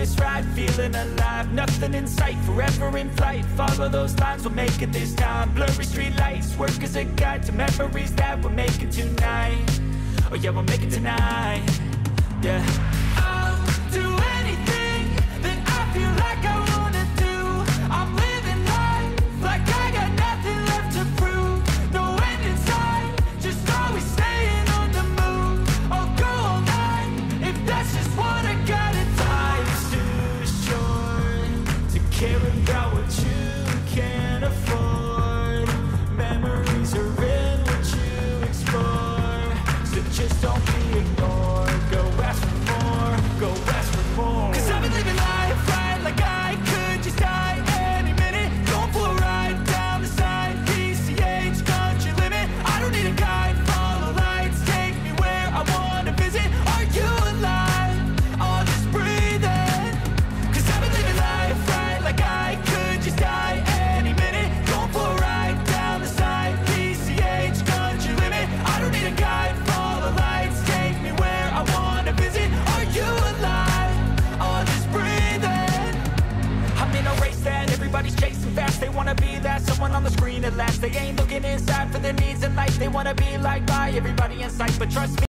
this ride, feeling alive. Nothing in sight, forever in flight. Follow those lines, we'll make it this time. Blurry street lights, work as a guide to memories that we're making tonight. Oh yeah, we'll make it tonight. Yeah. I'll do anything that I feel like I wanna do. I'm living life like I got nothing left to prove. No end in sight, just always staying on the move. I'll go all night if that's just what I gotta do. Life's too short to care about what you can't afford. Memories are in what you explore, so just don't be ignored. Go ask for more, go ask for more. 'Cause I've been living life right like I could just die any minute. Going for a ride down the side, PCH, country limit. I don't need a guide, follow lights, take me where I wanna visit. Are you alive? Or just breathing? 'Cause I've been living life right like I could just die any minute. Going for a ride down the side, PCH, country limit. I don't need a guide, follow lights, take me where I wanna visit. Are you alive? Or just breathing? I'm in a race that everybody's chasing fast. They wanna be that someone on the screen at last. They ain't looking inside for their needs in life. They wanna be liked by everybody in sight, but trust me,